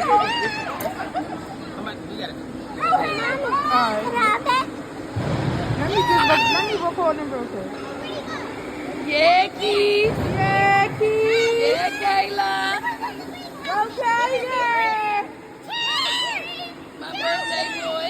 Come on, you got it. Alright. Let me record him real quick. Yeah, Keith. Yeah, Keith. Yeah, Kayla. Okay, yeah. My birthday boy.